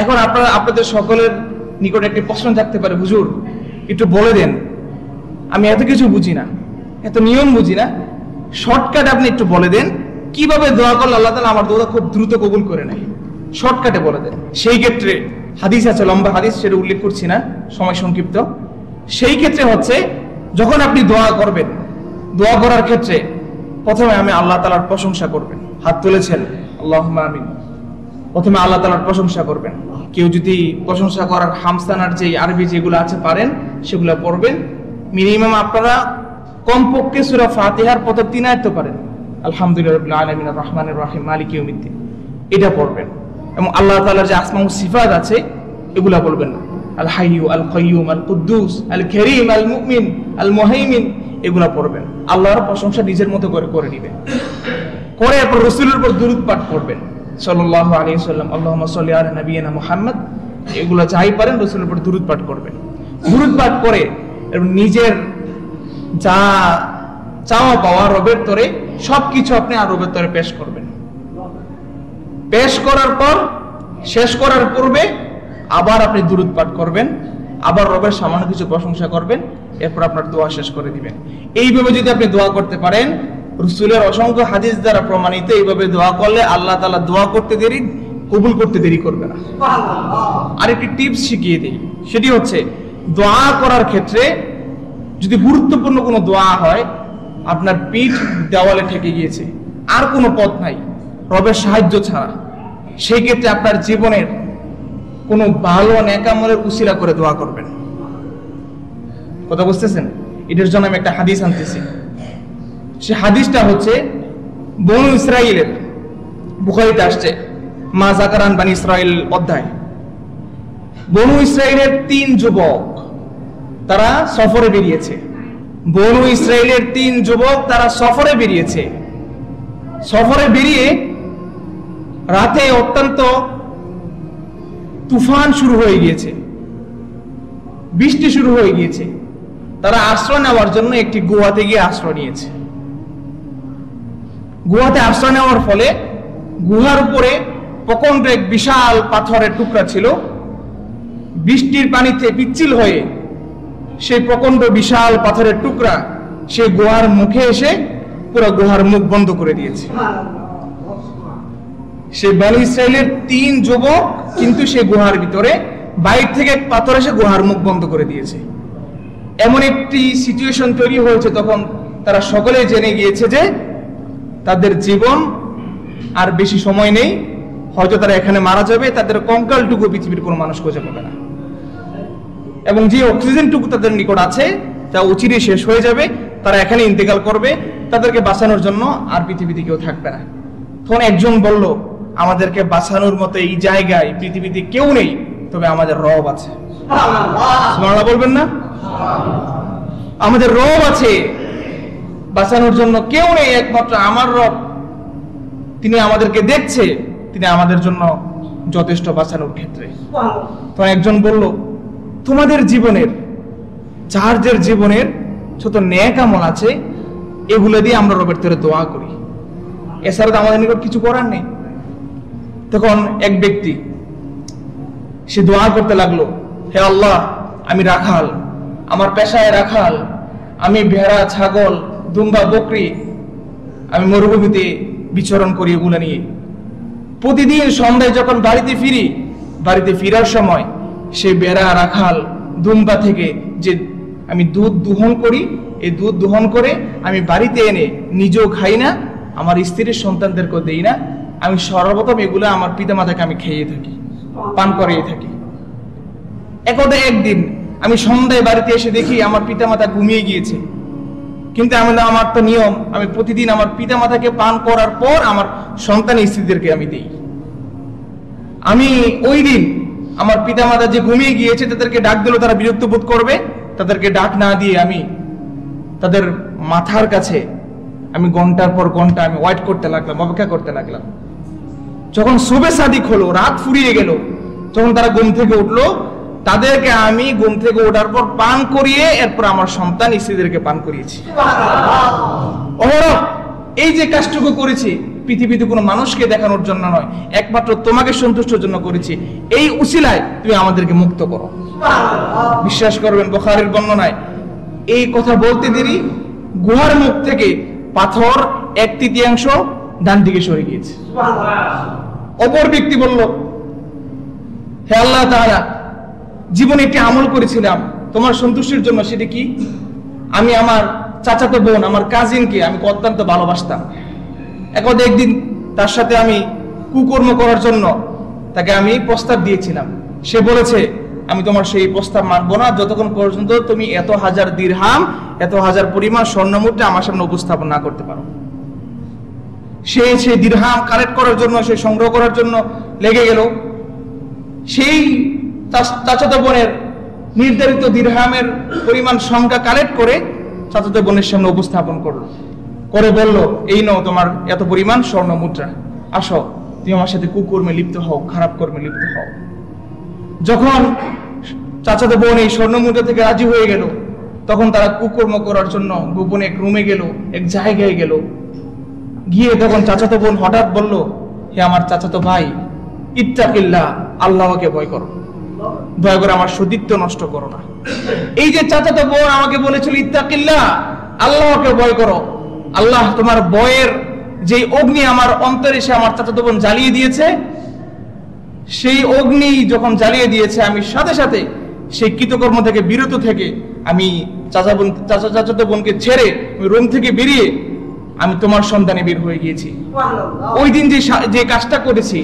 এখন আপনাদের সকলের নিকট একটি প্রশ্ন থাকতে পারে, হুজুর একটু বলে দেন, আমি এত কিছু বুঝি না, এত নিয়ম বুঝি না, শর্টকাট আপনি একটু বলে দেন কিভাবে দোয়া করলে আল্লাহ তাআলা আমার দোয়া খুব দ্রুত কবুল করে নেয়, শর্টকাটে বলে দেন। সেই ক্ষেত্রে হাদিস আছে, লম্বা হাদিস, সেটা উল্লেখ করছি না, সময় সংক্ষিপ্ত। সেই ক্ষেত্রে হচ্ছে, যখন আপনি দোয়া করবেন, দোয়া করার ক্ষেত্রে প্রথমে আমি আল্লাহ তাআলার প্রশংসা করবেন। হাত তুলেছেন, আল্লাহুম্মা আমিন। প্রথমে আল্লাহ তাআলার প্রশংসা করবেন। কেউ যদি প্রশংসা করার হামসানার যে আরবি যেগুলো আছে পারেন, সেগুলো পড়বেন। মিনিমাম আপনারা কমপক্ষে সূরা ফাতিহার প্রথম 3 আয়াত তো পারেন, আলহামদুলিল্লাহি রাব্বিল আলামিন আর রহমানির রহিম মালিকি ইয়াউমিদ্দিন, এটা পড়বেন। এবং আল্লাহ তাআলার যে আসমা ও সিফাত আছে এগুলা বলবেন না, আল হাইয়ু আল কাইয়ুম আল কুদ্দুস আল কারীম আল মুমিন আল মুহাইমিন, এগুলা পড়বেন। আল্লাহর প্রশংসা নিজের মতো করে নেবেন। করে এরপর রাসূলের উপর দুরূদ পাঠ করবেন, সাল্লাল্লাহু আলাইহি ওয়াসাল্লাম, আল্লাহুম্মা সাল্লি আলা নাবিয়িনা মুহাম্মদ, এগুলা যাই পারেন রাসূলের উপর দুরূদ পাঠ করবেন। দুরূদ পাঠ করে নিজের যা চাওয়া পাওয়া রবের তরে সবকিছু আপনি আর রবের তরে পেশ করবেন। পেশ করার পর, শেষ করার পূর্বে আবার আপনি দুরূদ পাঠ করবেন, আবার রবের সামান্য কিছু প্রশংসা করবেন, এরপর আপনার দোয়া শেষ করে দিবেন। এইভাবে যদি আপনি দোয়া করতে পারেন, রাসূলের অসংখ্য হাদিস দ্বারা প্রমাণিত, এইভাবে দোয়া করলে আল্লাহ তাআলা দোয়া করতে দেরি, কবুল করতে দেরি করবে না। আর একটি টিপস শিখিয়ে দিই, সেটি হচ্ছে দোয়া করার ক্ষেত্রে যদি গুরুত্বপূর্ণ কোনো দোয়া হয়, আপনার পিঠ দেওয়ালে ঠেকে গিয়েছে, আর কোনো পথ নাই রবের সাহায্য ছাড়া, সেই ক্ষেত্রে আপনার জীবনের কোনো ভালো নেক আমলের উসিলা করে দোয়া করবেন। কথা বুঝতেছেন? এটার জন্য আমি একটা হাদিস আনতেছি। সে হাদিসটা হচ্ছে বনু ইসরাইলের, বুখারীতে আসছে, মা যাকারান বানি ইসরাইল অধ্যায়। বনু ইসরাইলের 3 যুবক তারা সফরে বেরিয়েছে। বনু ইসরাইলের 3 যুবক তারা সফরে বেরিয়েছে। সফরে বেরিয়ে রাতে অত্যন্ত তুফান শুরু হয়ে গিয়েছে, বৃষ্টি শুরু হয়ে গিয়েছে। তারা আশ্রয় নেওয়ার জন্য একটি গুহাতে গিয়ে আশ্রয় নিয়েছে। গুহাতে আশ্রয় নেওয়ার ফলে গুহার উপরে প্রকাণ্ড এক বিশাল পাথরের টুকরা ছিল। বৃষ্টির পানিতে পিচ্ছিল হয়ে সেই প্রকাণ্ড বিশাল পাথরের টুকরা সেই গুহার মুখে এসে পুরো গুহার মুখ বন্ধ করে দিয়েছে। সেই বনী ইসরাইলের 3 যুবক কিন্তু সেই গুহার ভিতরে, বাইরে থেকে পাথর এসে গুহার মুখ বন্ধ করে দিয়েছে। এমন একটি সিচুয়েশন তৈরি হয়েছে, তখন তারা সকলে জেনে গিয়েছে যে তাদের জীবন আর বেশি সময় নেই, হয়তো তারা এখানে মারা যাবে, তাদের কঙ্কালটুকু পৃথিবীর কোনো মানুষ খুঁজে পাবে না, এবং যে অক্সিজেনটুকু তাদের নিকট আছে তা অচিরেই শেষ হয়ে যাবে, তারা এখানে ইন্তেকাল করবে, তাদেরকে বাঁচানোর জন্য আর পৃথিবীতে কেউ থাকবে না। তখন একজন বলল, আমাদেরকে বাঁচানোর মতো এই জায়গায় পৃথিবীতে কেউ নেই, তবে আমাদের রব আছে। সুবহানাল্লাহ বলবেন না? আমাদের রব আছে, বাঁচানোর জন্য কেউ নেই, একমাত্র আমার রব, তিনি আমাদেরকে দেখছে, তিনি আমাদের জন্য যথেষ্ট বাঁচানোর ক্ষেত্রে। তো একজন বলল, তোমাদের জীবনের, যার যার জীবনের যত নেক আমল আছে, এগুলো দিয়ে আমরা রবের তরে দোয়া করি, এছাড়া তো আমাদের নিকট কিছু করার নেই। তখন এক ব্যক্তি সে দোয়া করতে লাগলো, হে আল্লাহ, আমি রাখাল, আমার পেশায় রাখাল, আমি ভেড়া, ছাগল, দুম্বা, বকরি, আমি মরুভূমিতে বিচরণ করি, এগুলো নিয়ে প্রতিদিন সন্ধ্যায় যখন বাড়িতে ফিরি, বাড়িতে ফেরার সময় সেই ভেড়া, রাখাল, দুম্বা থেকে যে আমি দুধ দোহন করি, এই দুধ দোহন করে আমি বাড়িতে এনে নিজেও খাই না, আমার স্ত্রীর সন্তানদেরকেও দেই না, আমি সর্বপ্রথম এগুলো আমার পিতামাতাকে আমি খেয়ে থাকি, পান করিয়ে থাকি। একদা একদিন আমি সন্ধ্যায় বাড়িতে এসে দেখি আমার পিতামাতা ঘুমিয়ে গিয়েছে, কিন্তু আমার তো নিয়ম, আমি প্রতিদিন আমার পিতামাতাকে পান করার পর আমার সন্তান স্ত্রীদেরকে আমি দিই। আমি ওই দিন আমার পিতামাতা যে ঘুমিয়ে গিয়েছে তাদেরকে ডাক দিল, তারা বিরক্ত বোধ করবে, তাদেরকে ডাক না দিয়ে আমি তাদের মাথার কাছে আমি ঘন্টার পর ঘন্টা আমি ওয়েট করতে লাগলাম, অপেক্ষা করতে লাগলাম। যখন সুবে সাদিক হলো, রাত ফুরিয়ে গেল, তখন তারা ঘুম থেকে উঠলো, তাদেরকে আমি ঘুম থেকে ওঠার পর পান করিয়ে এরপর আমার সন্তান স্ত্রীদেরকে পান করিয়েছি। এই যে কাজটুকু করেছি, পৃথিবীতে কোনো মানুষকে দেখানোর জন্য নয়, একমাত্র তোমাকে সন্তুষ্টের জন্য করেছি। এই উসিলায় তুমি আমাদেরকে মুক্ত করো। বিশ্বাস করবেন, বুখারীর বর্ণনায় এই কথা বলতে দেরি গুহার মুখ থেকে পাথর 1/3 ডান দিকে সরে গিয়েছে। অপর ব্যক্তি বলল, হে আল্লাহ তাআলা, জীবনে একটি আমল করেছিলাম তোমার সন্তুষ্টির জন্য, সেটা কি? আমি আমার চাচাতো বোন, আমার কাজিনকে আমি অত্যন্ত ভালোবাসতাম। একদিন তার সাথে আমি কুকর্ম করার জন্য তাকে আমি প্রস্তাব দিয়েছিলাম। সে বলেছে, আমি তোমার সেই প্রস্তাব মানব না যতক্ষণ পর্যন্ত তুমি এত হাজার দিরহাম, এত হাজার পরিমাণ স্বর্ণমুদ্রা আমার সামনে উপস্থাপন না করতে পারো। সেই দিরহাম কালেক্ট করার জন্য, সে সংগ্রহ করার জন্য লেগে গেল। সেই চাচাতো বোনের নির্ধারিত দিরহামের পরিমাণ সংখ্যা কালেক্ট করে চাচাতো বোনের সামনে উপস্থাপন করলো, করে বলল, এই নাও তোমার এত পরিমাণ স্বর্ণ মুদ্রা, আসো তুমি আমার সাথে কুকর্মে লিপ্ত হও, খারাপ কর্মে লিপ্ত হও। যখন চাচাতো বোন এই স্বর্ণ মুদ্রা থেকে রাজি হয়ে গেল, তখন তারা কুকর্ম করার জন্য গোপনে এক রুমে গেল, এক জায়গায় গেল। গিয়ে তখন চাচাতো বোন হঠাৎ বলল, হে আমার চাচাতো ভাই, ইত্তাকিল্লাহ, আল্লাহকে ভয় করো, দয়া করে আমার সতীত্ব নষ্ট করো না। এই যে চাচাতো বোন আমাকে বলেছিল ইত্তাকিল্লাহ, আল্লাহকে ভয় করো, আল্লাহ তোমার ভয়ের যে অগ্নি আমার অন্তরে সে আমার চাচাতো বোন জ্বালিয়ে দিয়েছে, সেই অগ্নি যখন জ্বালিয়ে দিয়েছে, আমি সাথে সাথে সেই কৃতকর্ম থেকে বিরত থেকে আমি চাচাতো বোনকে ছেড়ে রুম থেকে বেরিয়ে আমি তোমার সন্ধানে বের হয়ে গিয়েছি। ওই দিন যে কাজটা করেছি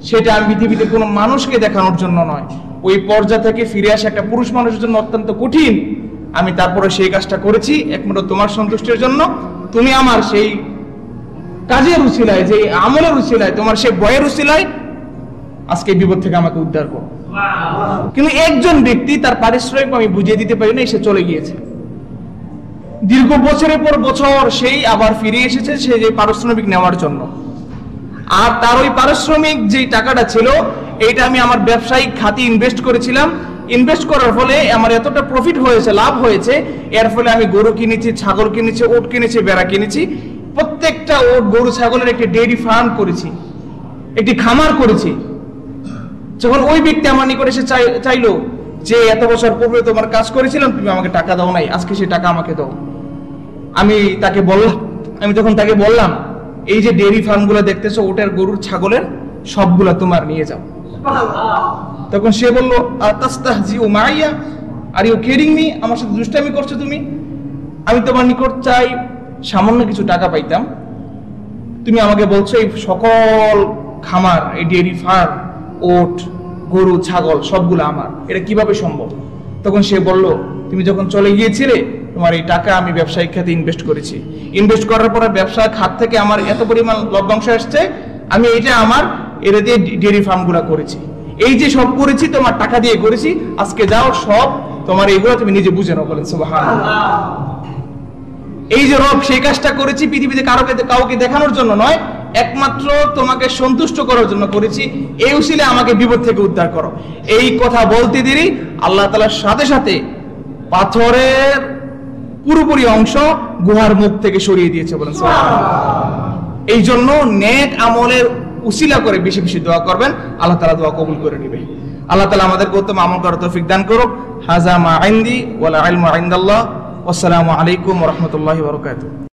সেটা আমি পৃথিবীতে কোনো মানুষকে দেখানোর জন্য নয়, ওই পর্যায় থেকে ফিরে আসা একটা পুরুষ মানুষের জন্য অত্যন্ত কঠিন। আমি তারপরে সেই কাজটা করেছি একমাত্র তোমার সন্তুষ্টির জন্য। তুমি আমার সেই কাজের উসিলায়, যে আমলের উসিলায়, তোমার সেই বয়ের উসিলায় আজকে বিপদ থেকে আমাকে উদ্ধার করো। কিন্তু একজন ব্যক্তি তার পারিশ্রমিক আমি বুঝিয়ে দিতে পারি না, সে চলে গিয়েছে। দীর্ঘ বছরের পর বছর সেই আবার ফিরে এসেছে সে যে পারিশ্রমিক নেওয়ার জন্য। আর তার ওই পারিশ্রমিক যে টাকাটা ছিল, এইটা আমি আমার ব্যবসায়িক খাতে ইনভেস্ট করেছিলাম। ইনভেস্ট করার ফলে আমার এতটা প্রফিট হয়েছে, লাভ হয়েছে, এর ফলে আমি গরু কিনেছি, ছাগল কিনেছি, ওট কিনেছি, বেড়া কিনেছি। প্রত্যেকটা ওট, গরু, ছাগলের একটি ডেইরি ফার্ম করেছি, একটি খামার করেছি। যখন ওই ব্যক্তি আমার নিকট এসে চাইলো যে এত বছর পূর্বে তোমার কাজ করেছিলাম, তুমি আমাকে টাকা দাও নাই, আজকে সেই টাকা আমাকে দাও। আমি তখন তাকে বললাম, এই যে ডেইরি ফার্মগুলো দেখতেছো, ওটার গরুর ছাগলের সবগুলা তোমার, নিয়ে যাও। তখন সে বললো, আতাস্তাহজিউ মাইয়া, আর ইউ কিডিং মি, আমার সাথে দুষ্টামি করছো তুমি? আমি তোমার নিকট চাই সামান্য কিছু টাকা পাইতাম, তুমি আমাকে বলছো এই সকল খামার, এই ডেইরি ফার্ম, ওট, গরু, ছাগল সবগুলো আমার, এটা কিভাবে সম্ভব? তখন সে বলল, তুমি যখন চলে গিয়েছিলে তোমার এই টাকা আমি ব্যবসায়িক খাতে ইনভেস্ট করেছি। ইনভেস্ট করার পরে ব্যবসার খাত থেকে আমার এত পরিমাণ লভ্যাংশ আসছে, আমি এটা আমার এর দিয়ে ডেইরি ফার্মগুলো করেছি। এই যে সব করেছি তোমার টাকা দিয়ে করেছি, আজকে যাও সব তোমার এইগুলো তুমি নিজে বুঝে নাও। বলেন সুবহানাল্লাহ। এই যে রব সেই কাজটা করেছি পৃথিবীতে কাউকে দেখানোর জন্য নয়, একমাত্র তোমাকে সন্তুষ্ট করার জন্য করেছি। এই উসিলে আমাকে বিপদ থেকে উদ্ধার করো। এই কথা বলতে দেরি আল্লাহ তাআলার সাথে সাথে পাথরের পুরোপুরি অংশ গুহার মুখ থেকে সরিয়ে দিয়েছে। বলেন সুবহানাল্লাহ। এই জন্য নেক আমলের উসিলা করে বেশি বেশি দোয়া করবেন, আল্লাহ তাআলা দোয়া কবুল করে নেবে। আল্লাহ তাআলা আমাদেরকে উত্তম আমল করার তৌফিক দান করুক। হাযা মা ইনদি ওয়াল ইলমু ইনদাল্লাহ। আসসালামু আলাইকুম ওয়া রাহমাতুল্লাহি ওয়া বারাকাতুহু।